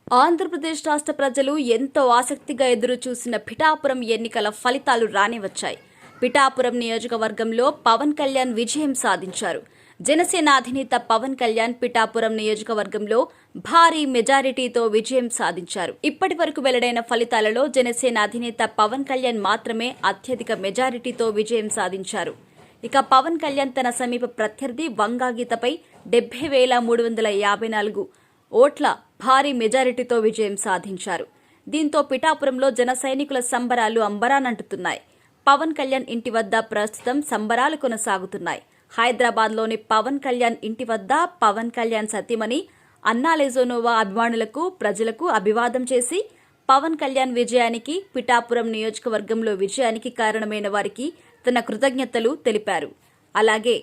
ఆంధ్రప్రదేశ్ రాష్ట్ర ప్రజలు ఎంతో ఆసక్తిగా ఎదురుచూసిన పిఠాపురం ఎన్నికల ఫలితాలు రానివచ్చాయి. పిఠాపురం నియోజకవర్గంలో పవన్ కళ్యాణ్ విజయం సాధించారు. జనసేన అధినేత పవన్ కళ్యాణ్ పిఠాపురం నియోజకవర్గంలో భారీ మెజారిటీతో విజయం సాధించారు. ఇప్పటి వరకు వెల్లడైన ఫలితాలలో జనసేన అధినేత పవన్ కళ్యాణ్ మాత్రమే అత్యధిక మెజారిటీతో విజయం సాధించారు. ఇక పవన్ కళ్యాణ్ తన సమీప ప్రత్యర్థి వంగాగీతపై 70,354 ఓట్ల భారీ మెజారిటీతో విజయం సాధించారు. దీంతో పిఠాపురంలో జన సైనికుల సంబరాలు అంబరానంటుతున్నాయి. పవన్ కళ్యాణ్ ఇంటి వద్ద ప్రస్తుతం సంబరాలు కొనసాగుతున్నాయి. హైదరాబాద్లోని పవన్ కళ్యాణ్ ఇంటి వద్ద పవన్ కళ్యాణ్ సతీమణి అన్నా లెజోనోవా అభిమానులకు ప్రజలకు అభివాదం చేసి పవన్ కళ్యాణ్ విజయానికి, పిఠాపురం నియోజకవర్గంలో విజయానికి కారణమైన వారికి తన కృతజ్ఞతలు తెలిపారు. అలాగే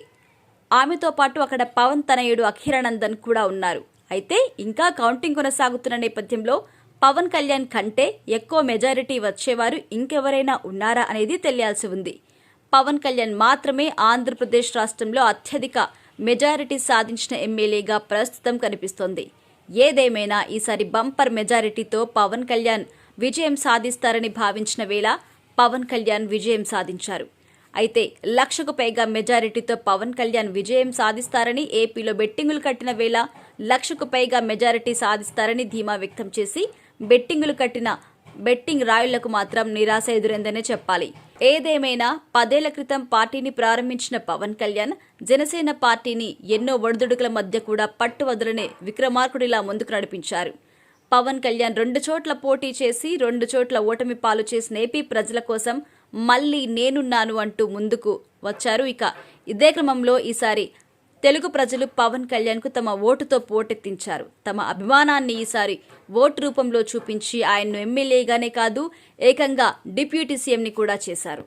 ఆమెతో పాటు అక్కడ పవన్ తనయుడు అఖిరానందన్ కూడా ఉన్నారు. అయితే ఇంకా కౌంటింగ్ కొనసాగుతున్న నేపథ్యంలో పవన్ కళ్యాణ్ కంటే ఎక్కువ మెజారిటీ వచ్చేవారు ఇంకెవరైనా ఉన్నారా అనేది తెలియాల్సి ఉంది. పవన్ కళ్యాణ్ మాత్రమే ఆంధ్రప్రదేశ్ రాష్ట్రంలో అత్యధిక మెజారిటీ సాధించిన ఎమ్మెల్యేగా ప్రస్తుతం కనిపిస్తోంది. ఏదేమైనా ఈసారి బంపర్ మెజారిటీతో పవన్ కళ్యాణ్ విజయం సాధిస్తారని భావించిన వేళ పవన్ కళ్యాణ్ విజయం సాధించారు. అయితే 1,00,000కు పైగా మెజారిటీతో పవన్ కళ్యాణ్ విజయం సాధిస్తారని ఏపీలో బెట్టింగులు కట్టిన వేళ 1,00,000కు పైగా మెజారిటీ సాధిస్తారని ధీమా వ్యక్తం చేసి బెట్టింగులు కట్టిన బెట్టింగ్ రాయుళ్లకు మాత్రం నిరాశ ఎదురైందనే చెప్పాలి. ఏదేమైనా 10 ఏళ్ల క్రితం పార్టీని ప్రారంభించిన పవన్ కళ్యాణ్ జనసేన పార్టీని ఎన్నో ఒడిదుడుకుల మధ్య కూడా పట్టువదలనే విక్రమార్కుడిలా ముందుకు నడిపించారు. పవన్ కళ్యాణ్ 2 చోట్ల పోటీ చేసి 2 చోట్ల ఓటమి పాలు చేసిన ఏపీ ప్రజల కోసం మళ్లీ నేనున్నాను అంటూ ముందుకు వచ్చారు. ఇక ఇదే క్రమంలో ఈసారి తెలుగు ప్రజలు పవన్ కళ్యాణ్కు తమ ఓటుతో పోటెత్తించారు. తమ అభిమానాన్ని ఈసారి ఓటు రూపంలో చూపించి ఆయన్ను ఎమ్మెల్యేగానే కాదు, ఏకంగా డిప్యూటీ సీఎంని కూడా చేశారు.